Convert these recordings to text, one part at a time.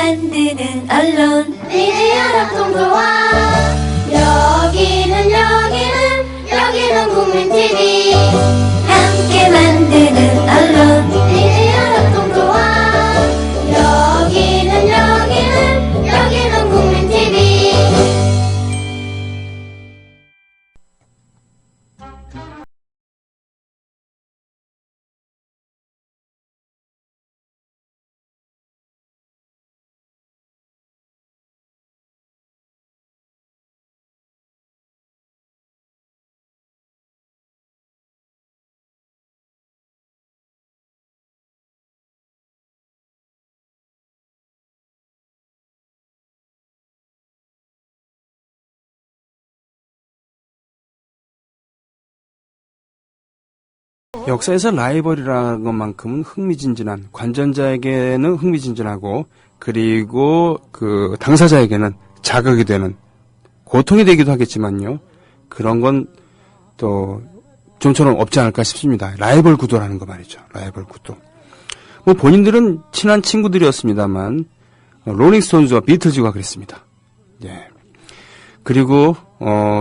만드는 언론 미디어 협동조합. 여기는 국민TV. 함께 만드는 언론 미디어 협동조합. 여기는 국민TV. 역사에서 라이벌이라는 것만큼은 흥미진진한, 관전자에게는 흥미진진하고, 그리고 그 당사자에게는 자극이 되는, 고통이 되기도 하겠지만요. 그런 건 또 좀처럼 없지 않을까 싶습니다. 라이벌 구도라는 거 말이죠. 라이벌 구도. 뭐 본인들은 친한 친구들이었습니다만 롤링스톤즈와 비틀즈가 그랬습니다. 예. 그리고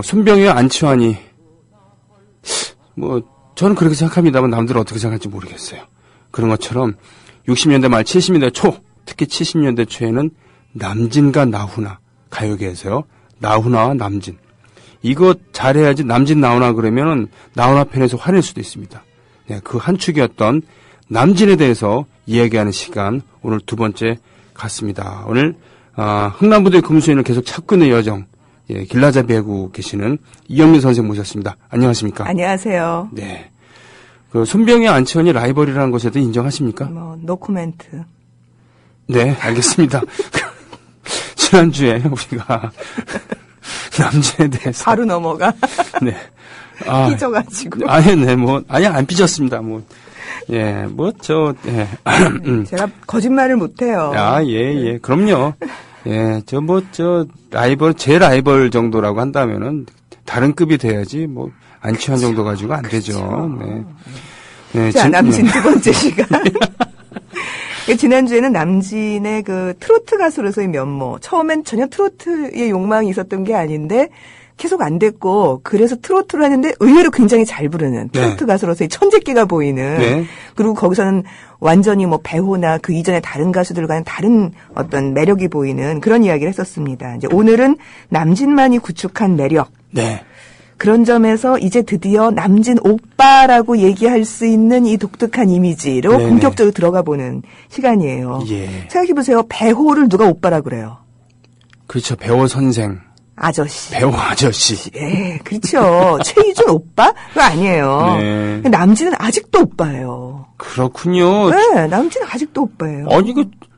손병희와 안치환이 뭐 저는 그렇게 생각합니다만 남들은 어떻게 생각할지 모르겠어요. 그런 것처럼 60년대 말 70년대 초, 특히 70년대 초에는 남진과 나훈아, 가요계에서요. 나훈아와 남진. 이거 잘해야지 남진 나훈아 그러면은 나훈아 편에서 화낼 수도 있습니다. 네, 그 한 축이었던 남진에 대해서 이야기하는 시간 오늘 두 번째 갔습니다. 오늘 흥남부대 금수인을 계속 찾고 있는 여정, 예, 길라자 배구 계시는 이영민 선생 모셨습니다. 안녕하십니까? 안녕하세요. 네. 그 손병희 안치환이 라이벌이라는 것에 대해 인정하십니까? 노 코멘트. 네, 알겠습니다. 지난주에 우리가 남진에 대해서 바로 넘어가. 네. 삐져가지고. 안 삐졌습니다. 예. 제가 거짓말을 못해요. 예. 그럼요. 예. 제 라이벌 정도라고 한다면은 다른 급이 돼야지, 안치환 정도 가지고 안 되죠. 네. 네. 자, 남진 두 번째 시간. 지난주에는 남진의 그 트로트 가수로서의 면모. 처음엔 전혀 트로트의 욕망이 있었던 게 아닌데 계속 안 됐고, 그래서 트로트를 하는데 의외로 굉장히 잘 부르는 트로트 가수로서의 천재기가 보이는. 네. 그리고 거기서는 완전히 배호나 그 이전에 다른 가수들과는 다른 어떤 매력이 보이는 그런 이야기를 했었습니다. 이제 오늘은 남진만이 구축한 매력. 네. 그런 점에서 이제 드디어 남진 오빠라고 얘기할 수 있는 이 독특한 이미지로 네네. 본격적으로 들어가 보는 시간이에요. 예. 생각해보세요. 배호를 누가 오빠라고 그래요? 그렇죠. 배우 선생. 아저씨. 배우 아저씨. 예, 그렇죠. 최희준 오빠? 그거 아니에요. 네. 남진은 아직도 오빠예요. 그렇군요. 네, 남진은 아직도 오빠예요.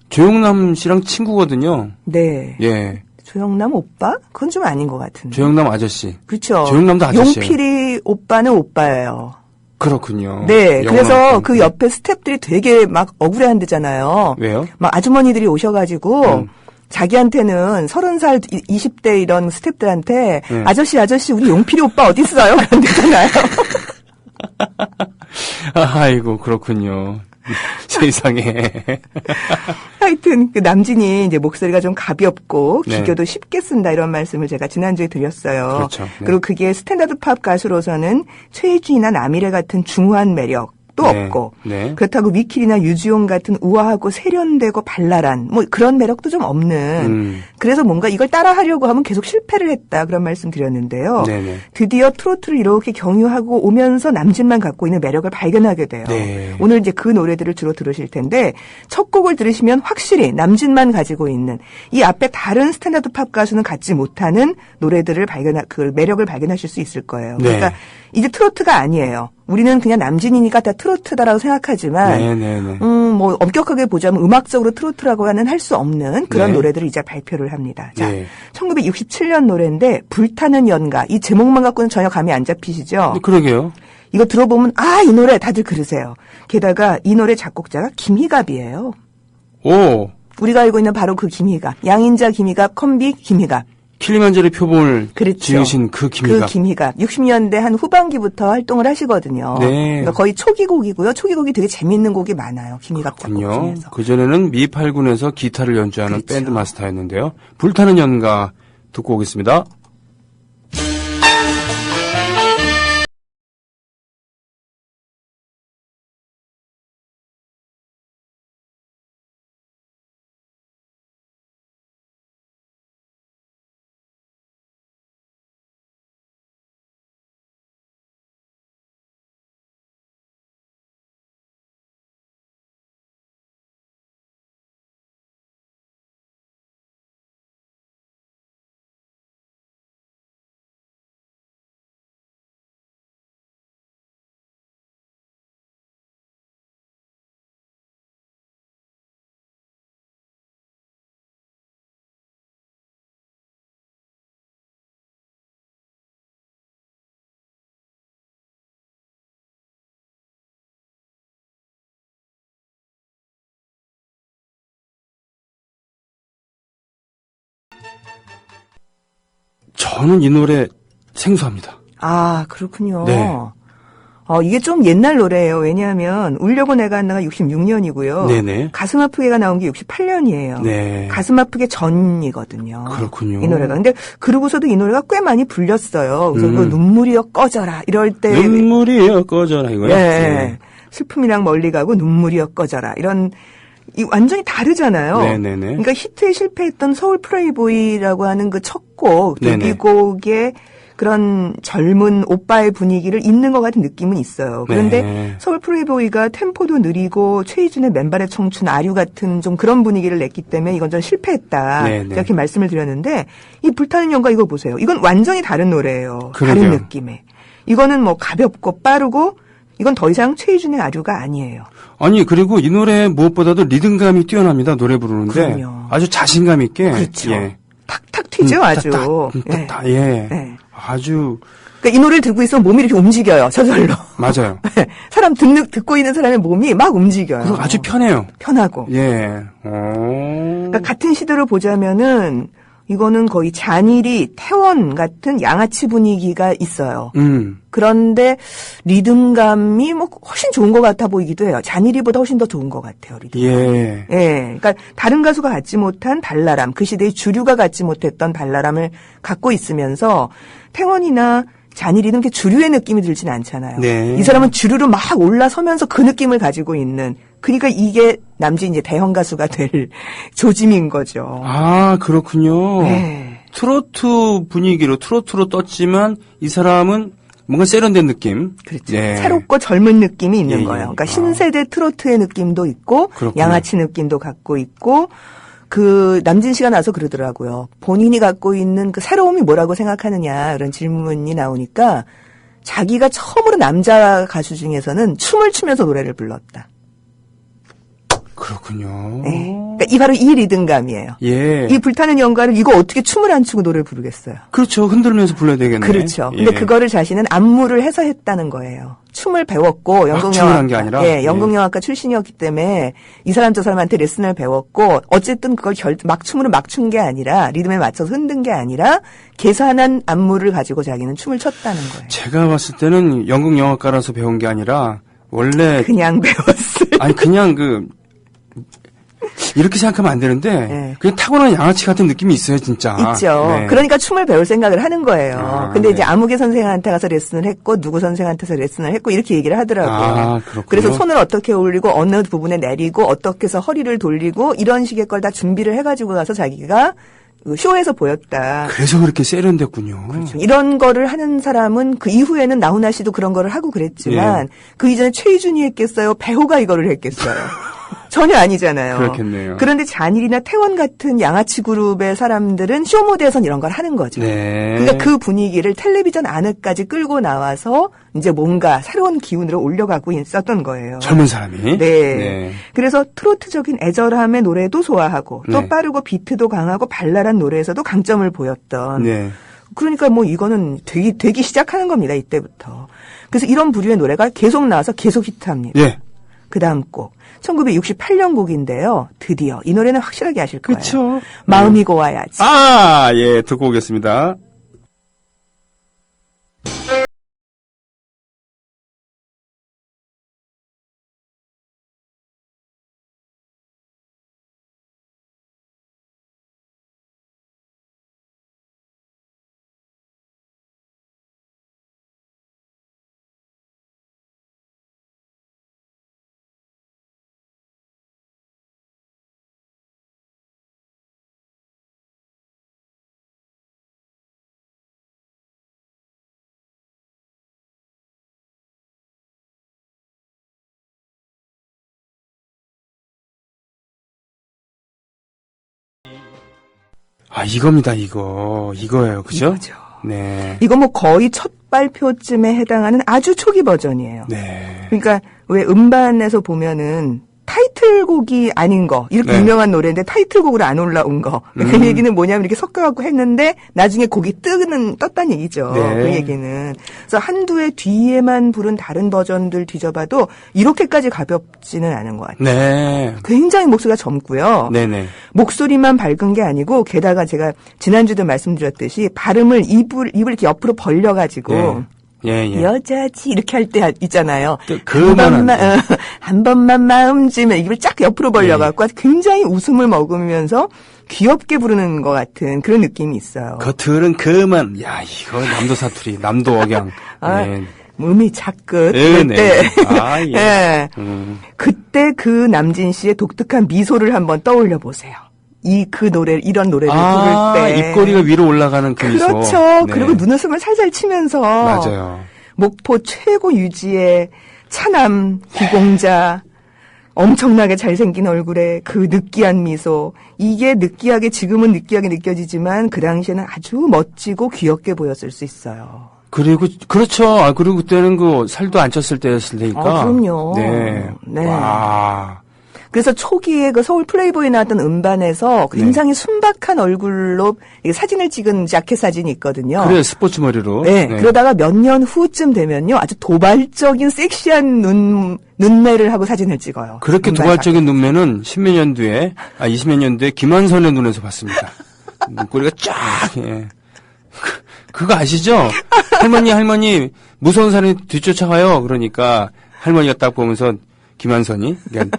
조영남 씨랑 친구거든요. 네. 예. 조영남 오빠? 그건 좀 아닌 것 같은데. 조영남 아저씨. 그렇죠. 조영남도 아저씨예요. 용필이 오빠는 오빠예요. 그렇군요. 네, 그래서 영남. 그 옆에 스태프들이 되게 막 억울해한대잖아요. 왜요? 막 아주머니들이 오셔가지고 자기한테는 30살, 20대 이런 스태프들한테 아저씨 우리 용필이 오빠 어디 있어요? 그런다잖아요. 아이고 그렇군요. 세상에. 하여튼 그 남진이 이제 목소리가 좀 가볍고 네. 기교도 쉽게 쓴다 이런 말씀을 제가 지난주에 드렸어요. 그렇죠. 네. 그리고 그게 스탠다드 팝 가수로서는 최희준이나 남일의 같은 중후한 매력도 네. 없고 네. 그렇다고 위킬이나 유지용 같은 우아하고 세련되고 발랄한 그런 매력도 좀 없는 그래서 뭔가 이걸 따라하려고 하면 계속 실패를 했다 그런 말씀 드렸는데요. 네네. 드디어 트로트를 이렇게 경유하고 오면서 남진만 갖고 있는 매력을 발견하게 돼요. 네. 오늘 이제 그 노래들을 주로 들으실 텐데 첫 곡을 들으시면 확실히 남진만 가지고 있는 이 앞에 다른 스탠다드 팝 가수는 갖지 못하는 노래들을 그 매력을 발견하실 수 있을 거예요. 네. 그러니까 이제 트로트가 아니에요. 우리는 그냥 남진이니까 다 트로트다라고 생각하지만, 네네네. 엄격하게 보자면 음악적으로 트로트라고는 할 수 없는 그런 네. 노래들을 이제 발표를 합니다. 자, 네. 1967년 노래인데 불타는 연가. 이 제목만 갖고는 전혀 감이 안 잡히시죠? 그러게요. 이거 들어보면 이 노래 다들 그러세요. 게다가 이 노래 작곡자가 김희갑이에요. 오. 우리가 알고 있는 바로 그 김희갑. 양인자 김희갑, 컴비 김희갑. 킬리만자로 표본을 그렇죠. 지으신 그 김희갑. 그 김희갑. 60년대 한 후반기부터 활동을 하시거든요. 네. 그러니까 거의 초기 곡이고요. 초기 곡이 되게 재밌는 곡이 많아요. 김희갑 작곡 그렇군요. 중에서. 그전에는 미팔군에서 기타를 연주하는 그렇죠. 밴드 마스터였는데요. 불타는 연가 듣고 오겠습니다. 저는 이 노래 생소합니다. 아, 그렇군요. 네. 이게 좀 옛날 노래예요. 왜냐하면 울려고 내가 한나가 66년이고요. 네네. 가슴 아프게가 나온 게 68년이에요. 네. 가슴 아프게 전이거든요. 그렇군요. 이 노래가. 근데 그러고서도 이 노래가 꽤 많이 불렸어요. 그래서 그 눈물이여 꺼져라 이럴 때 눈물이여 꺼져라 이거요? 네. 슬픔이랑 멀리 가고 눈물이여 꺼져라 이런 완전히 다르잖아요. 네네네. 그러니까 히트에 실패했던 서울 프레이보이라고 하는 그 첫 곡, 네네. 데뷔곡의 그런 젊은 오빠의 분위기를 잇는 것 같은 느낌은 있어요. 그런데 네. 서울 프레이보이가 템포도 느리고 최희준의 맨발의 청춘, 아류 같은 좀 그런 분위기를 냈기 때문에 이건 좀 실패했다. 네네. 이렇게 말씀을 드렸는데 이 불타는 연가 이거 보세요. 이건 완전히 다른 노래예요. 그러게요. 다른 느낌의. 이거는 뭐 가볍고 빠르고 이건 더 이상 최희준의 아류가 아니에요. 아니 그리고 이 노래 무엇보다도 리듬감이 뛰어납니다. 노래 부르는데 그럼요. 아주 자신감 있게 그렇죠. 예. 탁탁 튀죠, 아주. 예. 예. 예. 아주 그러니까 이 노래를 듣고 있으면 몸이 이렇게 움직여요, 저절로. 맞아요. 사람 듣고 있는 사람의 몸이 막 움직여요. 그리고 아주 편해요. 편하고. 예. 그러니까 같은 시대로 보자면은 이거는 거의 잔일이 태원 같은 양아치 분위기가 있어요. 그런데 리듬감이 뭐 훨씬 좋은 것 같아 보이기도 해요. 잔일이보다 훨씬 더 좋은 것 같아요. 리듬감. 예. 예. 그러니까 다른 가수가 갖지 못한 발랄함, 그 시대의 주류가 갖지 못했던 발랄함을 갖고 있으면서 태원이나 잔일이는 게 주류의 느낌이 들진 않잖아요. 네. 이 사람은 주류로 막 올라서면서 그 느낌을 가지고 있는. 그러니까 이게 남진 이제 대형 가수가 될 조짐인 거죠. 아, 그렇군요. 네. 트로트 분위기로 트로트로 떴지만 이 사람은 뭔가 세련된 느낌. 그렇죠. 예. 새롭고 젊은 느낌이 있는 예, 예. 거예요. 그러니까 신세대 트로트의 느낌도 있고 그렇군요. 양아치 느낌도 갖고 있고 그 남진 씨가 나서 그러더라고요. 본인이 갖고 있는 그 새로움이 뭐라고 생각하느냐 그런 질문이 나오니까 자기가 처음으로 남자 가수 중에서는 춤을 추면서 노래를 불렀다. 그렇군요. 네. 그러니까 이 바로 이 리듬감이에요. 예. 이 불타는 연가를 이거 어떻게 춤을 안 추고 노래를 부르겠어요. 그렇죠. 흔들면서 불러야 되겠네. 그렇죠. 예. 근데 그거를 자신은 안무를 해서 했다는 거예요. 춤을 배웠고 춤을 한 게 아니라? 예, 연극영화과 출신이었기 때문에 이 사람 저 사람한테 레슨을 배웠고 어쨌든 그걸 막 춤으로 막 춘 게 아니라 리듬에 맞춰서 흔든 게 아니라 계산한 안무를 가지고 자기는 춤을 췄다는 거예요. 제가 봤을 때는 연극 영화과라서 배운 게 아니라 원래 그냥 배웠어요. 아니 그냥 이렇게 생각하면 안 되는데 네. 그냥 타고난 양아치 같은 느낌이 있어요, 진짜. 있죠. 네. 그러니까 춤을 배울 생각을 하는 거예요. 아, 근데 네. 이제 아무개 선생한테 가서 레슨을 했고 누구 선생한테서 레슨을 했고 이렇게 얘기를 하더라고요. 아, 그렇군요. 그래서 손을 어떻게 올리고 어느 부분에 내리고 어떻게 해서 허리를 돌리고 이런 식의 걸 다 준비를 해가지고 가서 자기가 쇼에서 보였다. 그래서 그렇게 세련됐군요. 이런 거를 하는 사람은 그 이후에는 나훈아 씨도 그런 거를 하고 그랬지만 예. 그 이전에 최희준이 했겠어요? 배우가 이거를 했겠어요? 전혀 아니잖아요. 그렇겠네요. 그런데 잔일이나 태원 같은 양아치 그룹의 사람들은 쇼 무대에선 이런 걸 하는 거죠. 네. 그러니까 그 분위기를 텔레비전 안에까지 끌고 나와서 이제 뭔가 새로운 기운으로 올려가고 있었던 거예요. 젊은 사람이. 네. 그래서 트로트적인 애절함의 노래도 소화하고 또 네. 빠르고 비트도 강하고 발랄한 노래에서도 강점을 보였던. 네. 그러니까 뭐 이거는 되기 시작하는 겁니다. 이때부터. 그래서 이런 부류의 노래가 계속 나와서 계속 히트합니다. 예. 그 다음 곡 1968년 곡인데요. 드디어 이 노래는 확실하게 아실 거예요. 그쵸. 마음이 고와야지. 아, 예, 듣고 오겠습니다. 아, 이겁니다, 이거예요, 그죠? 이거죠. 네. 이거 뭐 거의 첫 발표쯤에 해당하는 아주 초기 버전이에요. 네. 그러니까 왜 음반에서 보면은 타이틀곡이 아닌 거 이렇게 네. 유명한 노래인데 타이틀곡으로 안 올라온 거. 그 얘기는 뭐냐면 이렇게 섞어갖고 했는데 나중에 곡이 떴다는 얘기죠. 네. 그 얘기는. 그래서 한두 해 뒤에만 부른 다른 버전들 뒤져봐도 이렇게까지 가볍지는 않은 것 같아요. 네. 굉장히 목소리가 젊고요. 네네. 목소리만 밝은 게 아니고 게다가 제가 지난주도 말씀드렸듯이 발음을 입을 이렇게 옆으로 벌려가지고 네. 예, 예. 여자지 이렇게 할 때 있잖아요. 그만한. 한 번만 마음 주면 입을 쫙 옆으로 벌려갖고 굉장히 웃음을 먹으면서 귀엽게 부르는 것 같은 그런 느낌이 있어요. 겉으로는 그만. 야, 이거 남도 사투리, 남도 억양. 아, 네. 몸이 자끝 네, 그때 네. 아, 예. 예. 그때 그 남진 씨의 독특한 미소를 한번 떠올려 보세요. 이런 노래를 부를 때 입꼬리가 위로 올라가는 그 미소. 그렇죠. 네. 그리고 눈웃음을 살살 치면서 맞아요. 목포 최고 유지의 차남 기공자 엄청나게 잘생긴 얼굴에 그 느끼한 미소. 이게 지금은 느끼하게 느껴지지만 그 당시에는 아주 멋지고 귀엽게 보였을 수 있어요. 그리고 그렇죠. 아, 그리고 그때는 그 살도 안 쪘을 때였을 테니까. 그럼요. 네. 네. 와. 그래서 초기에 그 서울 플레이보이 나왔던 음반에서 굉장히 순박한 얼굴로 사진을 찍은 자켓 사진이 있거든요. 그래요. 스포츠 머리로. 네. 그러다가 몇 년 후쯤 되면요. 아주 도발적인 섹시한 눈매를 하고 사진을 찍어요. 그렇게 도발적인 눈매는 10몇 년 뒤에, 20몇 년 뒤에 김한선의 눈에서 봤습니다. 눈꼬리가 쫙, 예. 그거 아시죠? 할머니, 무서운 사람이 뒤쫓아가요. 그러니까 할머니가 딱 보면서 김한선이, 그러니까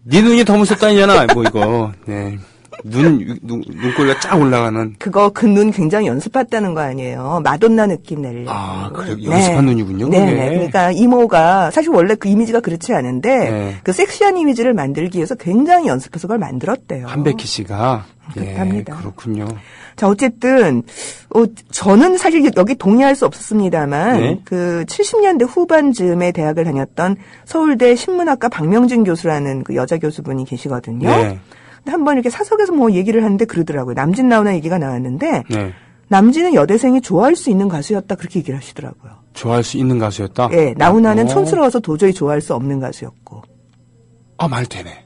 네 눈이 더 무섭다니잖아. 뭐 이거. 네. 눈꼬리가 쫙 올라가는. 그 눈 굉장히 연습했다는 거 아니에요. 마돈나 느낌 내려고. 아, 그래 연습한 눈이군요. 네. 그게. 네. 그러니까 이모가 사실 원래 그 이미지가 그렇지 않은데 네. 그 섹시한 이미지를 만들기 위해서 굉장히 연습해서 그걸 만들었대요. 한백희 씨가. 그렇답니다. 예, 그렇군요. 자, 어쨌든 저는 사실 여기 동의할 수 없었습니다만 네. 그 70년대 후반쯤에 대학을 다녔던 서울대 신문학과 박명진 교수라는 그 여자 교수분이 계시거든요. 네. 근데 한번 이렇게 사석에서 뭐 얘기를 하는데 그러더라고요. 남진 나오나 얘기가 나왔는데 네. 남진은 여대생이 좋아할 수 있는 가수였다 그렇게 얘기를 하시더라고요. 좋아할 수 있는 가수였다? 예, 나훈아는 어. 촌스러워서 도저히 좋아할 수 없는 가수였고. 아, 말 되네.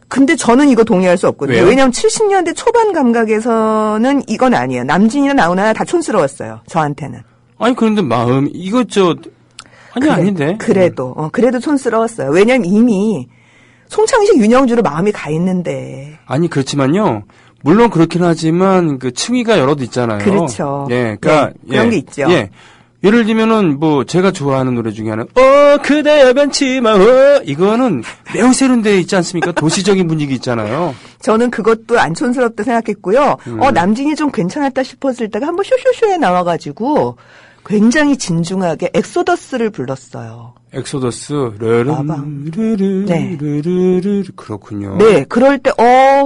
근데 저는 이거 동의할 수 없거든요. 왜요? 왜냐하면 70년대 초반 감각에서는 이건 아니에요. 남진이나 나훈아나 다 촌스러웠어요. 저한테는. 아니, 그런데 아닌데. 그래도 촌스러웠어요. 왜냐하면 이미 송창식, 윤영주로 마음이 가 있는데. 아니, 그렇지만요. 물론 그렇긴 하지만 그 층위가 여럿 있잖아요. 그렇죠. 예, 그러니까 네, 그런 게 있죠. 예. 예를 들면은 뭐 제가 좋아하는 노래 중에 하나는 그대여 변치마 이거는 매우 세련되어 있지 않습니까? 도시적인 분위기 있잖아요. 저는 그것도 안 촌스럽다 생각했고요. 남진이 좀 괜찮았다 싶었을 때가 한번 쇼쇼쇼에 나와가지고 굉장히 진중하게 엑소더스를 불렀어요. 엑소더스 빠밤. 네. 르르르르르르 그렇군요. 네, 그럴 때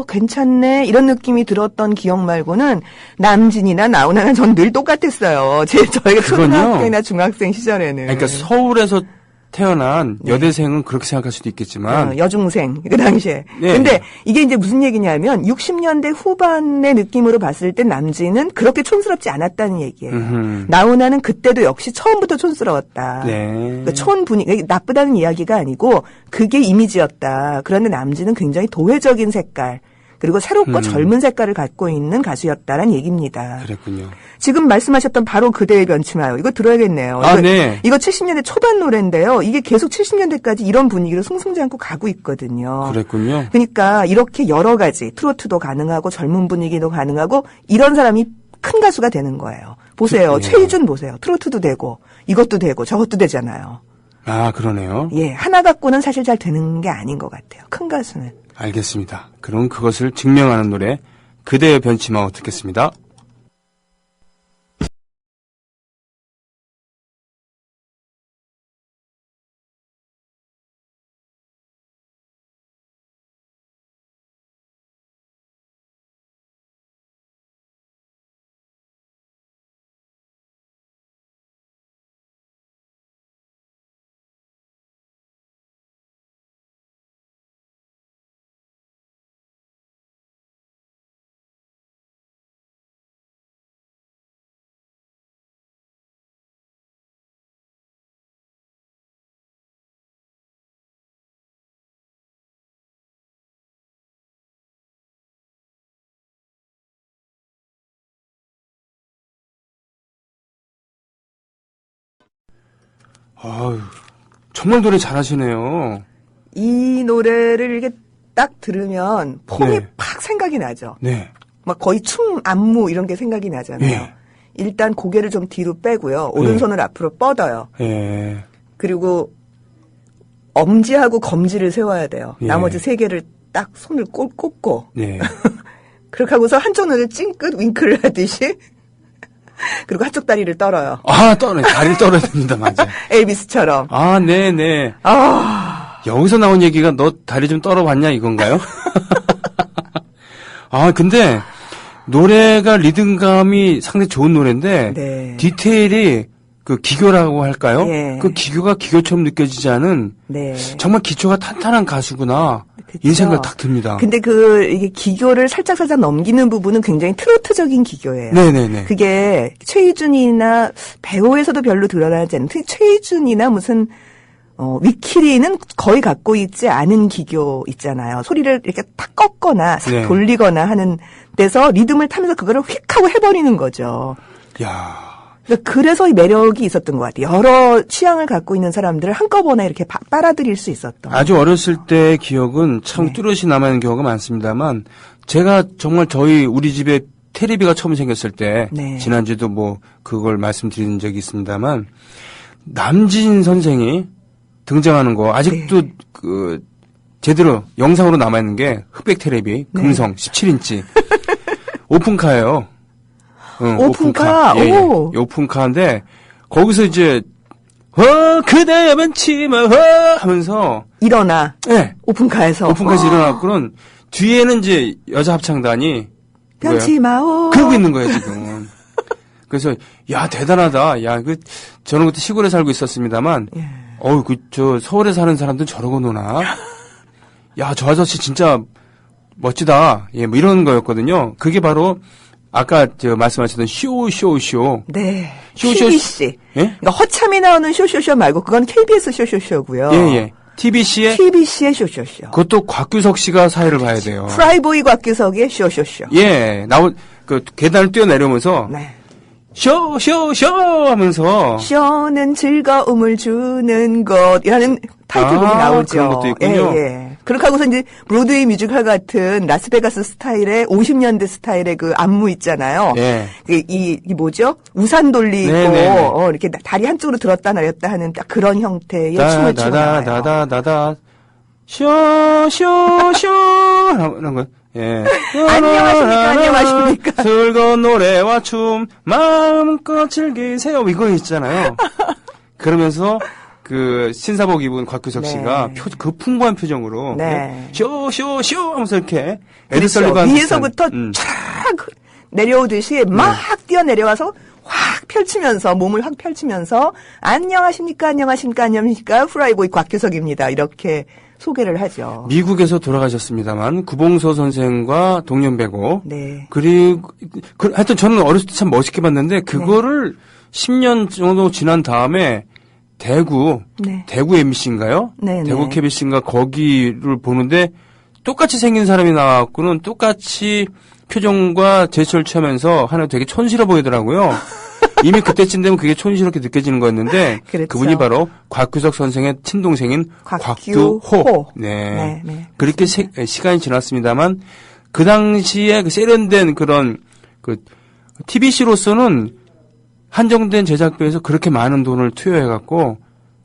괜찮네 이런 느낌이 들었던 기억 말고는 남진이나 나훈아나 전 늘 똑같았어요. 저희가 그건요. 초등학생이나 중학생 시절에는. 그러니까 서울에서 태어난 여대생은 그렇게 생각할 수도 있겠지만 여중생 그 당시에. 네. 근데 이게 이제 무슨 얘기냐면 60년대 후반의 느낌으로 봤을 때 남진은 그렇게 촌스럽지 않았다는 얘기예요. 나훈아는 그때도 역시 처음부터 촌스러웠다. 네. 그러니까 촌 분위기 나쁘다는 이야기가 아니고 그게 이미지였다. 그런데 남진은 굉장히 도회적인 색깔. 그리고 새롭고 젊은 색깔을 갖고 있는 가수였다는 얘기입니다. 그랬군요. 지금 말씀하셨던 바로 그대의 변치마요. 이거 들어야겠네요. 아, 이거, 네. 이거 70년대 초반 노래인데요. 이게 계속 70년대까지 이런 분위기로 승승장구 가고 있거든요. 그랬군요. 그러니까 이렇게 여러 가지 트로트도 가능하고 젊은 분위기도 가능하고 이런 사람이 큰 가수가 되는 거예요. 보세요. 그래요. 최희준 보세요. 트로트도 되고 이것도 되고 저것도 되잖아요. 아, 그러네요. 예, 하나 갖고는 사실 잘 되는 게 아닌 것 같아요. 큰 가수는. 알겠습니다. 그럼 그것을 증명하는 노래 그대의 변치마 듣겠습니다. 아유, 정말 노래 잘하시네요. 이 노래를 이렇게 딱 들으면 폼이 네. 팍 생각이 나죠. 네. 막 거의 춤, 안무 이런 게 생각이 나잖아요. 네. 일단 고개를 좀 뒤로 빼고요. 오른손을 앞으로 뻗어요. 예. 그리고 엄지하고 검지를 세워야 돼요. 예. 나머지 세 개를 딱 손을 꼽고 네. 그렇게 하고서 한쪽 눈을 찡긋 윙크를 하듯이 그리고 한쪽 다리를 떨어요. 아, 다리를 떨어야 됩니다. 맞아요. 엘비스처럼. 아, 네네. 여기서 나온 얘기가 너 다리 좀 떨어봤냐 이건가요? 아, 근데 노래가 리듬감이 상당히 좋은 노래인데 네. 디테일이 그 기교라고 할까요? 예. 그 기교가 기교처럼 느껴지지 않은 네. 정말 기초가 탄탄한 가수구나. 그쵸. 이 생각 딱 듭니다. 근데 이게 기교를 살짝살짝 넘기는 부분은 굉장히 트로트적인 기교예요. 네네네. 그게 최희준이나 배우에서도 별로 드러나지 않는 최희준이나 무슨 위키리는 거의 갖고 있지 않은 기교 있잖아요. 소리를 이렇게 탁 꺾거나 싹 네. 돌리거나 하는 데서 리듬을 타면서 그거를 휙 하고 해버리는 거죠. 야. 그래서 이 매력이 있었던 것 같아요. 여러 취향을 갖고 있는 사람들을 한꺼번에 이렇게 빨아들일 수 있었던. 아주 어렸을 때의 기억은 참 네. 뚜렷이 남아있는 경우가 많습니다만 제가 정말 우리 집에 테레비가 처음 생겼을 때 네. 지난주에도 뭐 그걸 말씀드린 적이 있습니다만 남진 선생이 등장하는 거 아직도 네. 그 제대로 영상으로 남아있는 게 흑백 테레비 네. 금성 17인치 오픈카예요. 응, 오픈카? 예, 예. 오. 오픈카인데 거기서 이제 그대의 벤치마 하면서 일어나. 네. 오픈카에서. 오픈카에서 일어났고는 뒤에는 이제 여자 합창단이 변치마오. 그러고 있는 거예요 지금. 그래서 야 대단하다. 야 저는 그때 시골에 살고 있었습니다만 예. 저 서울에 사는 사람들 저러고 노나. 야 저 아저씨 진짜 멋지다. 예, 뭐 이런 거였거든요. 그게 바로 아까 말씀하셨던 쇼. 네. 쇼. TBC. 예? 그러니까 허참이 나오는 쇼쇼쇼 말고 그건 KBS 쇼쇼쇼고요. 예. TBC의 TBC의 쇼쇼쇼. 그것도 곽규석 씨가 사회를 봐야 돼요. 프라이보이 곽규석의 쇼쇼쇼. 예, 그 계단을 뛰어내려면서 네. 쇼 하면서 쇼는 즐거움을 주는 것이라는 타이틀곡이 나오죠. 그런 것도 있군요. 예. 그렇게 하고서 이제 브로드웨이 뮤지컬 같은 라스베가스 스타일의 50년대 스타일의 그 안무 있잖아요. 예. 이 뭐죠? 우산 돌리고 네네네. 이렇게 다리 한쪽으로 들었다 내렸다 하는 딱 그런 형태의 춤을 추고 나와요. 다다다다다다 쇼 이런 거. 예. 안녕하십니까. 즐거운 노래와 춤 마음껏 즐기세요. 이거 있잖아요. 그러면서 그 신사복 입은 곽규석 네. 씨가 그 풍부한 표정으로 네. 쇼 하면서 이렇게 그렇죠. 에드설리반 위에서부터 촥 내려오듯이 막 뛰어내려와서 확 펼치면서 몸을 확 펼치면서 안녕하십니까 프라이보이 곽규석입니다. 이렇게 소개를 하죠. 미국에서 돌아가셨습니다만 구봉서 선생과 동년배고 네. 그리고 하여튼 저는 어렸을 때 참 멋있게 봤는데 그거를 10년 정도 지난 다음에 대구 네. MBC인가요? 네, 대구 네. KBC인가 거기를 보는데 똑같이 생긴 사람이 나왔고는 똑같이 표정과 제스처를 취하면서 하나 되게 촌스러워 보이더라고요. 이미 그때쯤 되면 그게 촌스럽게 느껴지는 거였는데 그렇죠. 그분이 바로 곽규석 선생의 친동생인 곽규호. 곽규호. 네. 네. 그렇게 시간이 지났습니다만 그 당시에 그 세련된 그런 그 TBC로서는 한정된 제작비에서 그렇게 많은 돈을 투여해갖고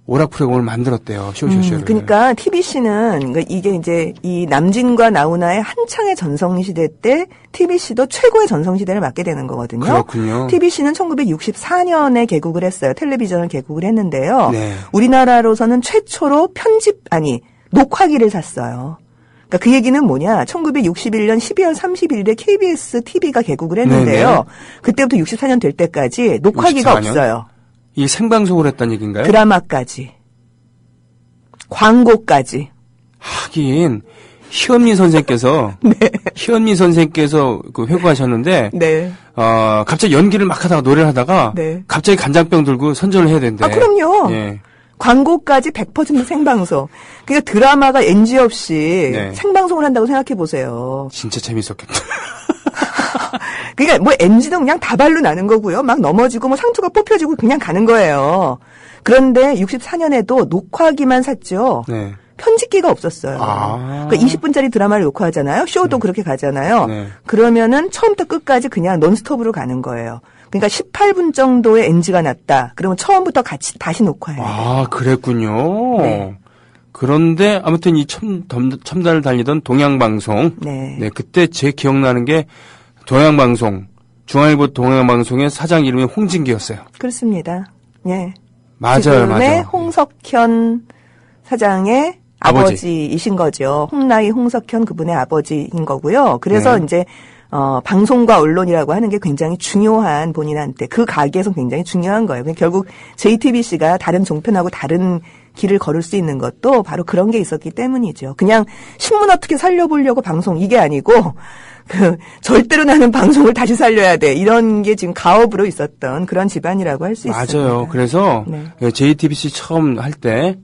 오락 프로그램을 만들었대요. 쇼쇼쇼를. 그러니까 TBC는 이게 이제 이 남진과 나훈아의 한창의 전성시대 때 TBC도 최고의 전성시대를 맞게 되는 거거든요. 그렇군요. TBC는 1964년에 개국을 했어요. 텔레비전을 개국을 했는데요. 네. 우리나라로서는 최초로 녹화기를 샀어요. 그러니까 그 얘기는 뭐냐? 1961년 12월 30일에 KBS TV가 개국을 했는데요. 네네. 그때부터 64년 될 때까지 녹화기가 64년? 없어요. 이 생방송을 했다는 얘기인가요? 드라마까지. 광고까지. 하긴 희은미 선생께서 희은미 선생께서 그 회고하셨는데 네. 갑자기 연기를 막 하다가 노래를 하다가 네. 갑자기 간장병 들고 선전을 해야 된대. 아, 그럼요. 예. 광고까지 100% 생방송. 그러니까 드라마가 NG 없이 네. 생방송을 한다고 생각해 보세요. 진짜 재밌었겠다. 그러니까 뭐 NG도 그냥 다발로 나는 거고요. 막 넘어지고 뭐 상처가 뽑혀지고 그냥 가는 거예요. 그런데 64년에도 녹화기만 샀죠. 네. 편집기가 없었어요. 아. 그러니까 20분짜리 드라마를 녹화하잖아요. 쇼도 그렇게 가잖아요. 네. 그러면은 처음부터 끝까지 그냥 논스톱으로 가는 거예요. 그러니까 18분 정도의 NG가 났다. 그러면 처음부터 같이 다시 녹화해요. 아, 그랬군요. 네. 그런데 아무튼 이 첨단을 달리던 동양방송. 네. 그때 제 기억나는 게 동양방송, 중앙일보 동양방송의 사장 이름이 홍진기였어요. 그렇습니다. 예. 맞아요, 지금의 맞아요. 홍석현 사장의 아버지. 아버지이신 거죠. 홍나희, 홍석현 그분의 아버지인 거고요. 그래서 네. 이제 방송과 언론이라고 하는 게 굉장히 중요한 본인한테 그 가게에서 굉장히 중요한 거예요. 결국 JTBC가 다른 종편하고 다른 길을 걸을 수 있는 것도 바로 그런 게 있었기 때문이죠. 그냥 신문 어떻게 살려보려고 방송 이게 아니고 절대로 나는 방송을 다시 살려야 돼. 이런 게 지금 가업으로 있었던 그런 집안이라고 할 수 있습니다. 맞아요. 그래서 네. JTBC 처음 할 때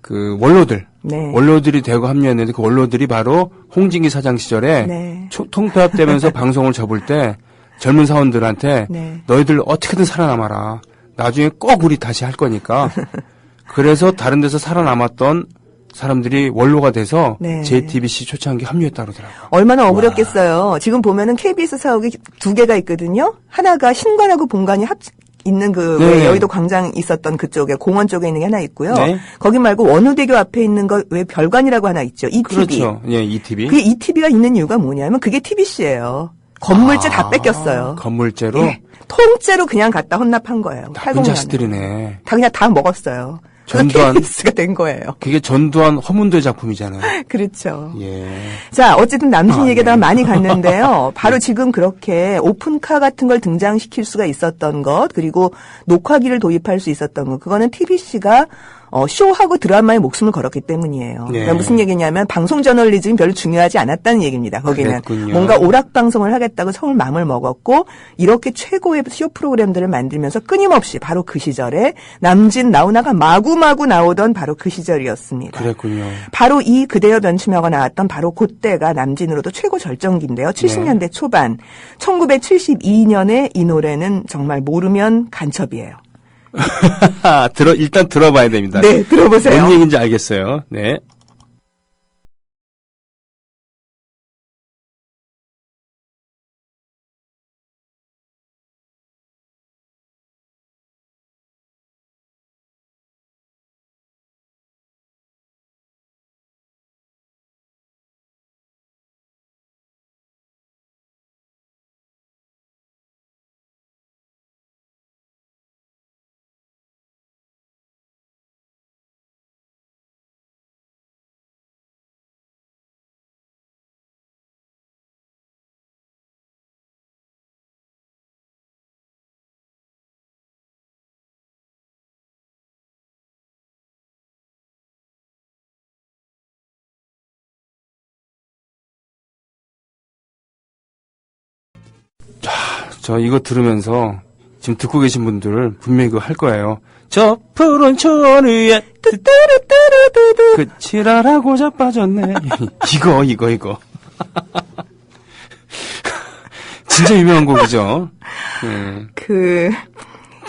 그 원로들, 네. 원로들이 대거 합류했는데 그 원로들이 바로 홍진기 사장 시절에 네. 통폐합되면서 방송을 접을 때 젊은 사원들한테 네. 너희들 어떻게든 살아남아라. 나중에 꼭 우리 다시 할 거니까. 그래서 다른 데서 살아남았던 사람들이 원로가 돼서 네. JTBC 초창기 합류했다 그러더라고요. 얼마나 억울했겠어요. 지금 보면은 KBS 사옥이 두 개가 있거든요. 하나가 신관하고 본관이 있는 네. 왜 여의도 광장 있었던 그쪽에 공원 쪽에 있는 게 하나 있고요. 네. 거기 말고 원우대교 앞에 있는 거 왜 별관이라고 하나 있죠. ETV. 그렇죠. 예, ETV. 그 ETV가 있는 이유가 뭐냐면 그게 TBC예요. 건물재 다 뺏겼어요. 건물죄로? 예. 통째로 그냥 갖다 헌납한 거예요. 나쁜 자식들이네. 다 그냥 다 먹었어요. 전두환. KBS가 된 거예요. 그게 전두환 허문대 작품이잖아요. 그렇죠. 예. 자, 어쨌든 남진 얘기가 네. 많이 갔는데요. 바로 지금 그렇게 오픈카 같은 걸 등장시킬 수가 있었던 것, 그리고 녹화기를 도입할 수 있었던 것, 그거는 TBC가 쇼하고 드라마에 목숨을 걸었기 때문이에요. 네. 그러니까 무슨 얘기냐면 방송 저널리즘이 별로 중요하지 않았다는 얘기입니다. 거기는 그랬군요. 뭔가 오락 방송을 하겠다고 서울 마음을 먹었고 이렇게 최고의 쇼 프로그램들을 만들면서 끊임없이 바로 그 시절에 남진 나훈아가 마구마구 나오던 바로 그 시절이었습니다. 그랬군요. 바로 이 그대여 변치며가 나왔던 바로 그때가 남진으로도 최고 절정기인데요. 70년대 초반 1972년에 이 노래는 정말 모르면 간첩이에요. 일단 들어봐야 됩니다. 네, 들어보세요. 뭔 얘기인지 알겠어요. 네. 저 이거 들으면서 지금 듣고 계신 분들 분명히 이거 할 거예요. 저 푸른 초원 위에 뚜뚜루뚜루 두두두. 그 칠하라고 자빠졌네. 이거. 진짜 유명한 곡이죠.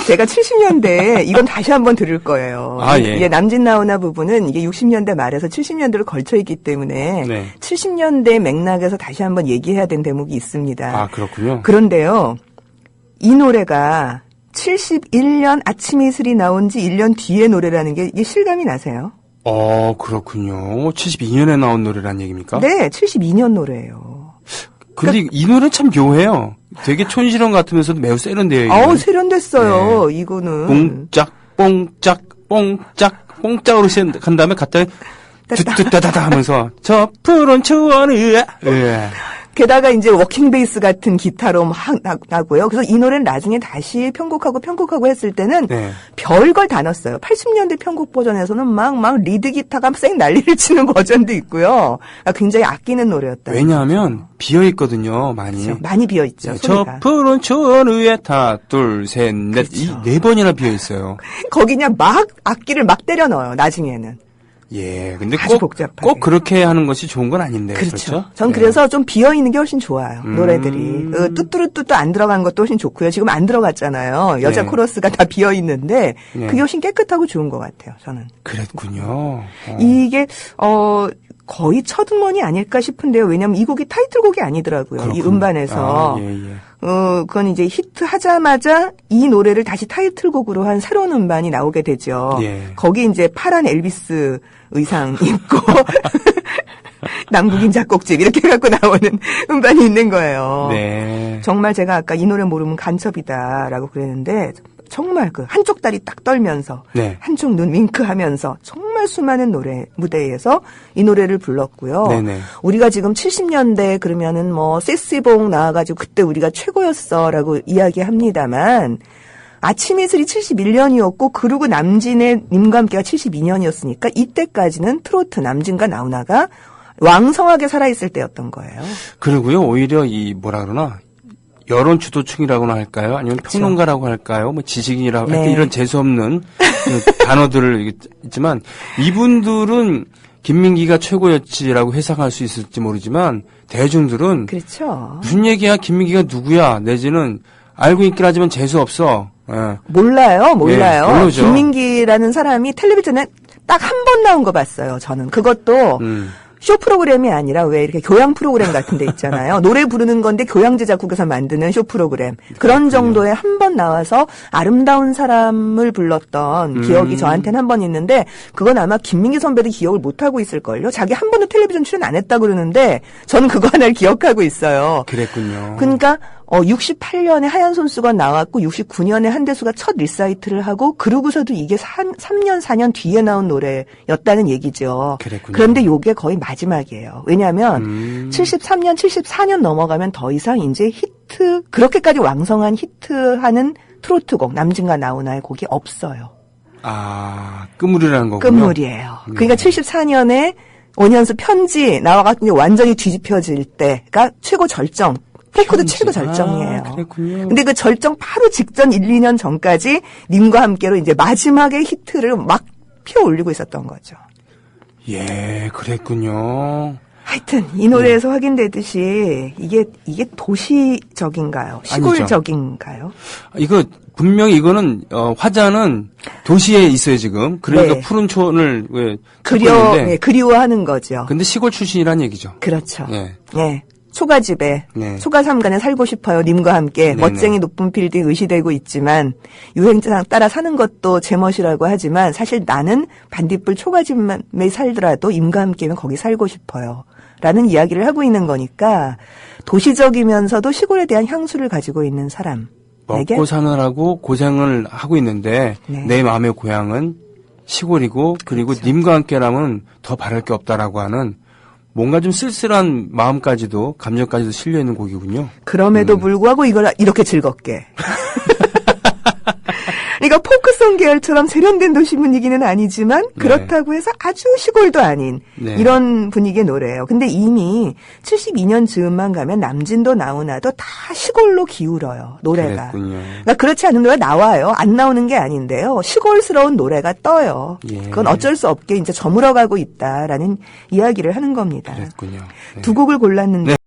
제가 70년대에 이건 다시 한번 들을 거예요. 아, 예. 이게 남진 나오나 부분은 이게 60년대 말에서 70년대로 걸쳐 있기 때문에 네. 70년대 맥락에서 다시 한번 얘기해야 되는 대목이 있습니다. 아, 그렇군요. 그런데요. 이 노래가 71년 아침 이슬이 나온 지 1년 뒤의 노래라는 게 이게 실감이 나세요? 그렇군요. 72년에 나온 노래란 얘기입니까? 네, 72년 노래예요. 근데 이 노래는 참 묘해요. 되게 촌스러운 같으면서도 매우 세련돼요. 세련됐어요. 이거는. 뽕짝, 뽕짝으로 간 다음에 갔다 뚜뚜따다다 하면서 저 푸른 초원을 게다가 이제 워킹 베이스 같은 기타로 막 나고요. 그래서 이 노래는 나중에 다시 편곡하고 했을 때는 네. 별걸 다 넣었어요. 80년대 편곡 버전에서는 막 리드 기타가 쌩 난리를 치는 버전도 있고요. 굉장히 아끼는 노래였다. 왜냐하면 비어있거든요, 많이. 그렇죠. 많이 비어있죠. 네, 저 푸른 초원 위에 하나, 둘, 셋, 넷, 그렇죠. 네 번이나 비어있어요. 거기 그냥 막 악기를 막 때려 넣어요. 나중에는. 예, 근데 아주 복잡하게. 꼭 그렇게 하는 것이 좋은 건 아닌데. 그렇죠. 그렇죠? 전 그래서 좀 비어있는 게 훨씬 좋아요. 노래들이. 뚜뚜루뚜뚜 안 들어간 것도 훨씬 좋고요. 지금 안 들어갔잖아요. 여자 네. 코러스가 다 비어있는데 네. 그게 훨씬 깨끗하고 좋은 것 같아요. 저는. 그랬군요. 이게 거의 첫 음원이 아닐까 싶은데요. 왜냐하면 이 곡이 타이틀곡이 아니더라고요. 그렇군요. 이 음반에서. 예. 그건 이제 히트 하자마자 이 노래를 다시 타이틀곡으로 한 새로운 음반이 나오게 되죠. 예. 거기 이제 파란 엘비스 의상 입고 남국인 작곡집 이렇게 해갖고 나오는 음반이 있는 거예요. 네. 정말 제가 아까 이 노래 모르면 간첩이다라고 그랬는데 정말 그 한쪽 다리 딱 떨면서 네. 한쪽 눈 윙크하면서 정말 수많은 노래 무대에서 이 노래를 불렀고요. 네네. 우리가 지금 70년대 그러면은 뭐 세시봉 나와가지고 그때 우리가 최고였어라고 이야기합니다만 아침 이슬이 71년이었고 그리고 남진의 님과 함께가 72년이었으니까 이때까지는 트로트 남진과 나훈아가 왕성하게 살아있을 때였던 거예요. 그리고요, 오히려 뭐라 그러나, 여론 주도층이라고나 할까요? 아니면 그렇죠. 평론가라고 할까요? 뭐 지식인이라고 네. 할까요? 이런 재수없는 그 단어들을 있지만, 이분들은 김민기가 최고였지라고 해석할 수 있을지 모르지만, 대중들은 그렇죠. 무슨 얘기야? 김민기가 누구야? 내지는 알고 있긴 하지만 재수 없어. 예. 몰라요. 예, 모르죠. 김민기라는 사람이 텔레비전에 딱 한 번 나온 거 봤어요. 저는 그것도 쇼 프로그램이 아니라 왜 이렇게 교양 프로그램 같은 데 있잖아요. 노래 부르는 건데 교양 제작국에서 만드는 쇼 프로그램. 그런 정도에 한 번 나와서 아름다운 사람을 불렀던 기억이 저한테는 한 번 있는데 그건 아마 김민기 선배도 기억을 못하고 있을걸요. 자기 한 번도 텔레비전 출연 안 했다고 그러는데 저는 그거 하나를 기억하고 있어요. 그랬군요. 그러니까 68년에 하얀 손수건 나왔고 69년에 한대수가 첫 리사이트를 하고 그러고서도 이게 3년 4년 뒤에 나온 노래였다는 얘기죠. 그랬군요. 그런데 이게 거의 마지막이에요. 왜냐하면 73년 74년 넘어가면 더 이상 이제 히트 그렇게까지 왕성한 히트하는 트로트곡 남진과 나훈아의 곡이 없어요. 끝물이라는 거군요. 끝물이에요. 그러니까 74년에 원현수 편지 나와가지고 완전히 뒤집혀질 때가 최고 절정. 포크도 최고 절정이에요. 그랬군요. 근데 그 절정 바로 직전 1, 2년 전까지 님과 함께로 이제 마지막에 히트를 막 피어 올리고 있었던 거죠. 예, 그랬군요. 하여튼 이 노래에서 확인되듯이 이게 도시적인가요? 시골적인가요? 이거 분명히 이거는 화자는 도시에 있어요 지금. 그러니까 네. 푸른 초원을 찾고 있는데. 그리워하는 거죠. 근데 시골 출신이란 얘기죠. 그렇죠. 예. 예. 초가집에 네. 초가삼간에 살고 싶어요. 님과 함께 네네. 멋쟁이 높은 빌딩 의시되고 있지만 유행장 따라 사는 것도 제 멋이라고 하지만 사실 나는 반딧불 초가집에 살더라도 님과 함께면 거기 살고 싶어요. 라는 이야기를 하고 있는 거니까 도시적이면서도 시골에 대한 향수를 가지고 있는 사람. 먹고 사느라고 고생을 하고 있는데 네. 내 마음의 고향은 시골이고 그리고 그렇죠. 님과 함께라면 더 바랄 게 없다라고 하는 뭔가 좀 쓸쓸한 마음까지도 감정까지도 실려 있는 곡이군요. 그럼에도 불구하고 이걸 이렇게 즐겁게. 그러니까 포크송 계열처럼 세련된 도시 분위기는 아니지만 그렇다고 해서 아주 시골도 아닌 네. 이런 분위기의 노래예요. 근데 이미 72년 즈음만 가면 남진도 나훈아도 다 시골로 기울어요. 노래가. 그랬군요. 그러니까 그렇지 않은 노래 나와요. 안 나오는 게 아닌데요. 시골스러운 노래가 떠요. 예. 그건 어쩔 수 없게 이제 저물어가고 있다라는 이야기를 하는 겁니다. 그랬군요. 네. 두 곡을 골랐는데 네.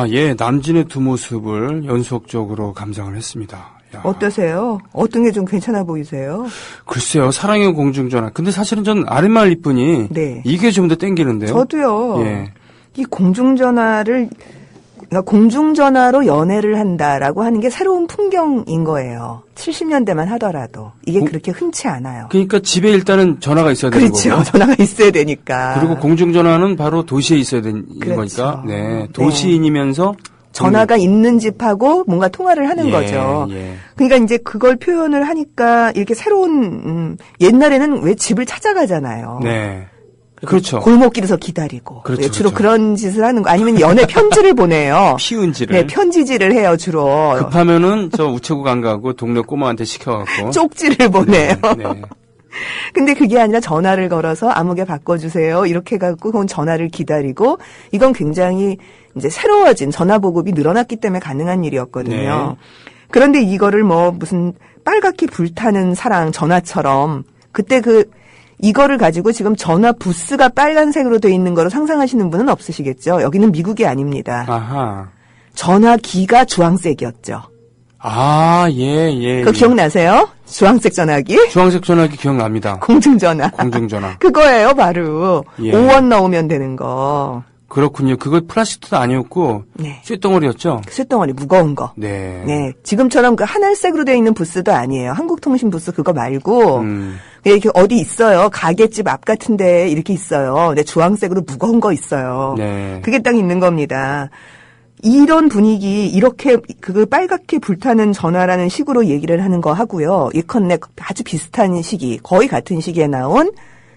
예, 남진의 두 모습을 연속적으로 감상을 했습니다. 야. 어떠세요? 어떤 게 좀 괜찮아 보이세요? 글쎄요, 사랑의 공중전화. 근데 사실은 전 아랫말 이뿐이 네. 이게 좀 더 땡기는데요. 저도요. 예. 이 공중전화를 그러니까 공중전화로 연애를 한다라고 하는 게 새로운 풍경인 거예요. 70년대만 하더라도 이게 그렇게 흔치 않아요. 그러니까 집에 일단은 전화가 있어야 되는 그렇죠. 거고. 전화가 있어야 되니까. 그리고 공중전화는 바로 도시에 있어야 되는 그렇죠. 거니까. 네. 네. 도시인이면서 전화가 있는 집하고 뭔가 통화를 하는 예, 거죠. 예. 그러니까 이제 그걸 표현을 하니까 이렇게 새로운 옛날에는 왜 집을 찾아가잖아요. 네. 그렇죠. 골목길에서 기다리고. 그렇죠, 예, 주로 그렇죠. 그런 짓을 하는 거. 아니면 연애 편지를 보내요. 피은지를. 네, 편지지를 해요, 주로. 급하면은 저 우체국 안 가고 동네 꼬마한테 시켜갖고. 쪽지를 보내요. 네. 근데 그게 아니라 전화를 걸어서 아무개 바꿔주세요. 이렇게 해갖고 그건 전화를 기다리고 이건 굉장히 이제 새로워진 전화 보급이 늘어났기 때문에 가능한 일이었거든요. 네. 그런데 이거를 뭐 무슨 빨갛게 불타는 사랑 전화처럼 그때 이거를 가지고 지금 전화 부스가 빨간색으로 돼 있는 거로 상상하시는 분은 없으시겠죠? 여기는 미국이 아닙니다. 아하. 전화기가 주황색이었죠. 예. 그거 기억나세요? 주황색 전화기? 주황색 전화기 기억납니다. 공중전화. 공중전화. 그거예요, 바로. 예. 5원 나오면 되는 거. 그렇군요. 그거 플라스틱도 아니었고 네. 쇳덩어리였죠. 쇳덩어리 무거운 거. 네. 네. 지금처럼 그 하늘색으로 되어 있는 부스도 아니에요. 한국통신 부스 그거 말고. 이렇게 어디 있어요. 가게집 앞 같은 데 이렇게 있어요. 근데 주황색으로 무거운 거 있어요. 네. 그게 딱 있는 겁니다. 이런 분위기, 이렇게 그 빨갛게 불타는 전화라는 식으로 얘기를 하는 거 하고요. 예컨대 아주 비슷한 시기, 거의 같은 시기에 나온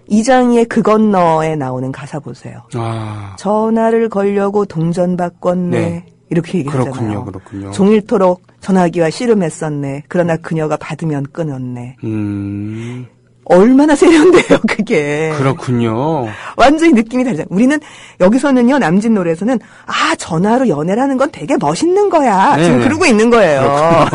이장희의 그 건너에 나오는 가사 보세요. 아. 전화를 걸려고 동전 바꿨네. 네. 이렇게 얘기하잖아요. 그렇군요. 종일토록 전화기와 씨름했었네. 그러나 그녀가 받으면 끊었네. 얼마나 세련돼요, 그게. 그렇군요. 완전히 느낌이 다르잖아요. 우리는 여기서는요, 남진 노래에서는 전화로 연애라는 건 되게 멋있는 거야. 네, 지금 네. 그러고 있는 거예요.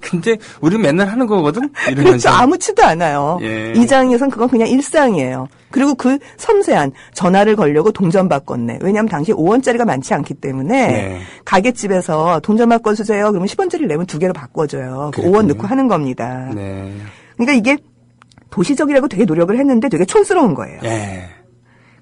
근데 우리는 맨날 하는 거거든? 그렇죠. 이러면서. 아무렇지도 않아요. 예. 이 장에선 그건 그냥 일상이에요. 그리고 그 섬세한 전화를 걸려고 동전 바꿨네. 왜냐하면 당시 5원짜리가 많지 않기 때문에 네. 가게집에서 동전 바꿔주세요. 그러면 10원짜리를 내면 2개로 바꿔줘요. 그 그랬군요. 5원 넣고 하는 겁니다. 네. 그러니까 이게 도시적이라고 되게 노력을 했는데 되게 촌스러운 거예요. 예.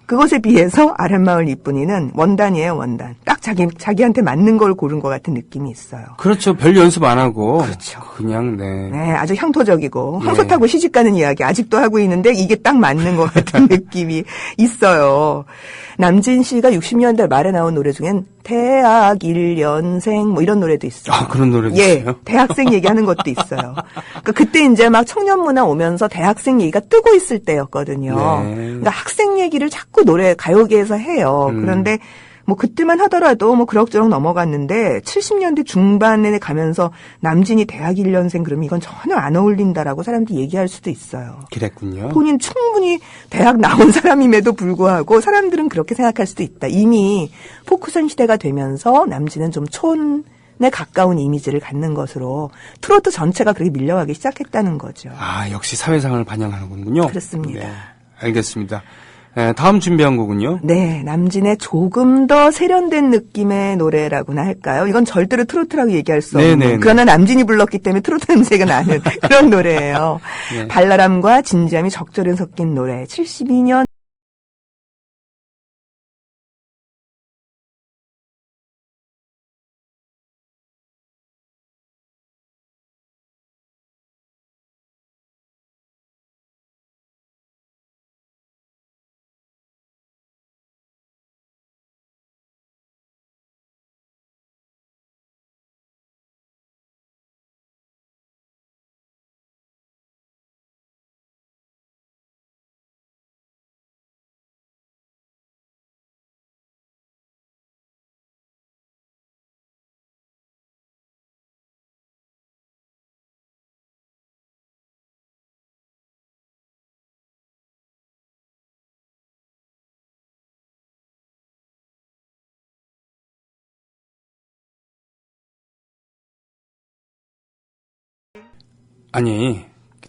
그것에 비해서 아랫마을 이쁜이는 원단이에요, 원단. 딱 자기한테 맞는 걸 고른 것 같은 느낌이 있어요. 그렇죠. 별 연습 안 하고. 그렇죠. 그냥, 네. 네, 아주 향토적이고 예. 황소 타고 시집가는 이야기 아직도 하고 있는데 이게 딱 맞는 것 같은 느낌이 있어요. 남진 씨가 60년대 말에 나온 노래 중엔 대학 1년생 뭐 이런 노래도 있어요. 아, 그런 노래도 예, 있어요? 대학생 얘기하는 것도 있어요. 그러니까 그때 이제 막 청년문화 오면서 대학생 얘기가 뜨고 있을 때였거든요. 네. 그러니까 학생 얘기를 자꾸 노래 가요계에서 해요. 그런데 뭐 그때만 하더라도 뭐 그럭저럭 넘어갔는데 70년대 중반에 가면서 남진이 대학 1년생 그러면 이건 전혀 안 어울린다라고 사람들이 얘기할 수도 있어요. 그랬군요. 본인 충분히 대학 나온 사람임에도 불구하고 사람들은 그렇게 생각할 수도 있다. 이미 포크선 시대가 되면서 남진은 좀 촌에 가까운 이미지를 갖는 것으로 트로트 전체가 그렇게 밀려가기 시작했다는 거죠. 아, 역시 사회상을 반영하는군요. 그렇습니다. 네, 알겠습니다. 다음 준비한 곡은요? 네, 남진의 조금 더 세련된 느낌의 노래라고나 할까요? 이건 절대로 트로트라고 얘기할 수 없는. 네네네. 그러나 남진이 불렀기 때문에 트로트 냄새가 나는 그런 노래예요. 네. 발랄함과 진지함이 적절히 섞인 노래. 72년 아니,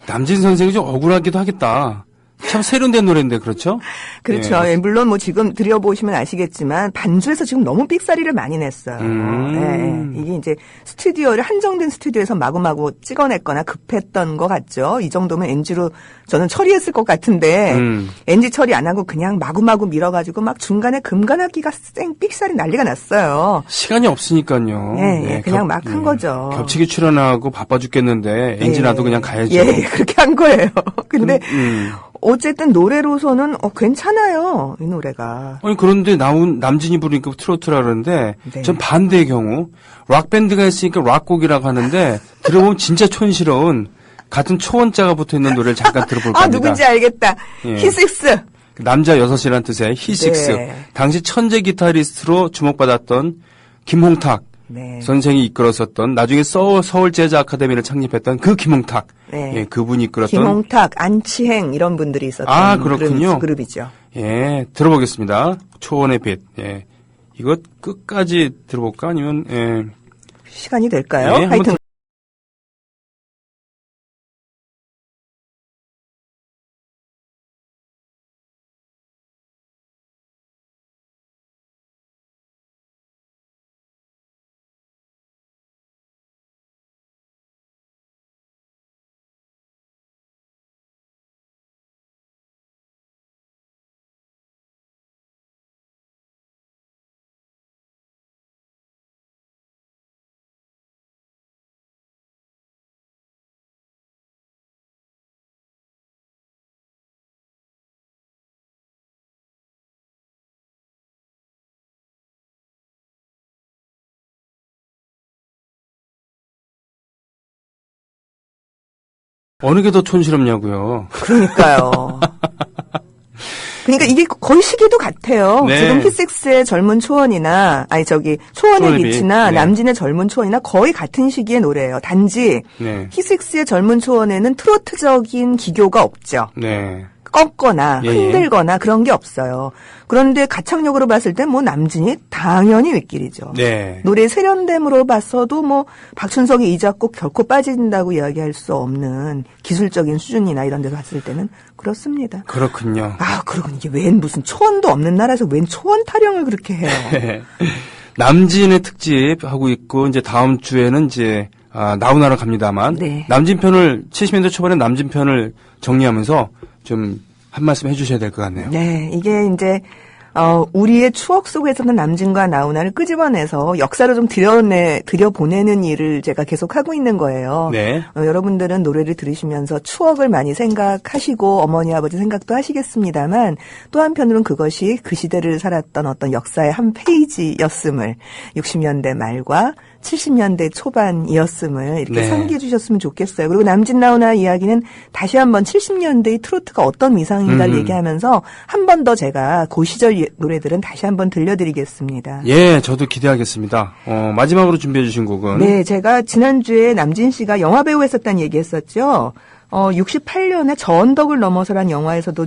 남진 선생이 좀 억울하기도 하겠다. 참 세련된 노래인데, 그렇죠? 그렇죠. 예. 예, 물론 뭐 지금 들여보시면 아시겠지만 반주에서 지금 너무 삑사리를 많이 냈어요. 예, 이게 이제 스튜디오를 한정된 스튜디오에서 마구마구 찍어냈거나 급했던 것 같죠. 이 정도면 NG로 저는 처리했을 것 같은데 NG 처리 안 하고 그냥 마구마구 밀어가지고 막 중간에 금관악기가 쌩 삑사리 난리가 났어요. 시간이 없으니까요. 예, 그냥 막 한 거죠. 겹치기 출연하고 바빠 죽겠는데, 엔진 나도 그냥 가야죠. 예, 그렇게 한 거예요. 근데 음. 어쨌든 노래로서는 괜찮아요. 이 노래가. 아니, 그런데 나온 남진이 부르니까 트로트라 그러는데, 네. 전 반대의 경우, 락밴드가 했으니까 락곡이라고 하는데, 들어보면 진짜 촌스러운, 같은 초원자가 붙어 있는 노래를 잠깐 들어볼까 합니다. 누군지 알겠다. 예. 히식스. 남자 여섯이라는 뜻의 히식스. 네. 당시 천재 기타리스트로 주목받았던 김홍탁 네. 선생이 이끌었었던, 나중에 서울 재즈 아카데미를 창립했던 그 김홍탁. 네. 예, 그분이 이끌었던. 김홍탁, 안치행 이런 분들이 있었던 아, 그렇군요. 그룹이죠. 예, 들어보겠습니다. 초원의 빛. 예. 이거 끝까지 들어볼까? 아니면, 예. 시간이 될까요? 네, 한번 하여튼 어느 게 더 촌스럽냐고요. 그러니까요. 그러니까 이게 거의 시기도 같아요. 네. 지금 히식스의 젊은 초원이나 초원의 초원의 빛. 빛이나 네. 남진의 젊은 초원이나 거의 같은 시기의 노래예요. 단지 네. 히식스의 젊은 초원에는 트로트적인 기교가 없죠. 네. 꺾거나 예, 예. 흔들거나 그런 게 없어요. 그런데 가창력으로 봤을 때 뭐 남진이 당연히 윗길이죠. 네. 노래 세련됨으로 봤어도 뭐 박춘석의 이 작곡 결코 빠진다고 이야기할 수 없는 기술적인 수준이나 이런 데서 봤을 때는 그렇습니다. 그렇군요. 아, 그러고 이게 웬 무슨 초원도 없는 나라에서 웬 초원 타령을 그렇게 해요. 남진의 특집 하고 있고 이제 다음 주에는 이제 나훈아로 갑니다만 네. 남진 편을 70년대 초반에 남진 편을 정리하면서 좀 한 말씀 해주셔야 될 것 같네요. 네, 이게 이제 우리의 추억 속에서는 남진과 나훈아를 끄집어내서 역사로 좀 들여보내는 일을 제가 계속 하고 있는 거예요. 네. 여러분들은 노래를 들으시면서 추억을 많이 생각하시고 어머니 아버지 생각도 하시겠습니다만 또 한편으로는 그것이 그 시대를 살았던 어떤 역사의 한 페이지였음을 60년대 말과 70년대 초반이었음을 이렇게 네. 상기해 주셨으면 좋겠어요. 그리고 남진 나훈아 이야기는 다시 한번 70년대의 트로트가 어떤 위상인가를 얘기하면서 한 번 더 제가 그 시절 노래들은 다시 한번 들려드리겠습니다. 예, 저도 기대하겠습니다. 마지막으로 준비해 주신 곡은 네, 제가 지난주에 남진 씨가 영화배우 했었다는 얘기 했었죠. 68년에 저 언덕을 넘어서란 영화에서도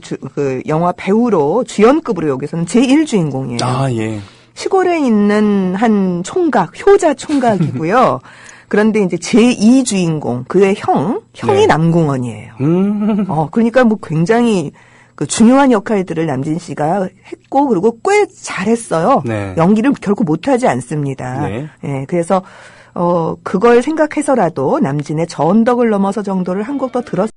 영화 배우로 주연급으로 여기서는 제1주인공이에요. 아, 예. 시골에 있는 한 총각, 효자 총각이고요. 그런데 이제 제2주인공, 그의 형이 네. 남궁원이에요. 그러니까 뭐 굉장히 그 중요한 역할들을 남진 씨가 했고, 그리고 꽤 잘했어요. 네. 연기를 결코 못하지 않습니다. 네. 예, 그래서, 그걸 생각해서라도 남진의 저 언덕을 넘어서 정도를 한 곡 더 들었어요.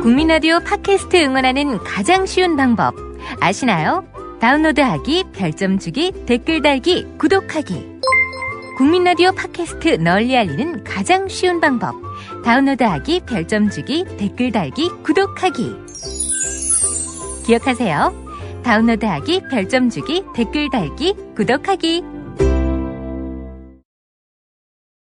국민라디오 팟캐스트 응원하는 가장 쉬운 방법 아시나요? 다운로드하기, 별점 주기, 댓글 달기, 구독하기. 국민라디오 팟캐스트 널리 알리는 가장 쉬운 방법. 다운로드하기, 별점 주기, 댓글 달기, 구독하기. 기억하세요. 다운로드하기, 별점 주기, 댓글 달기, 구독하기.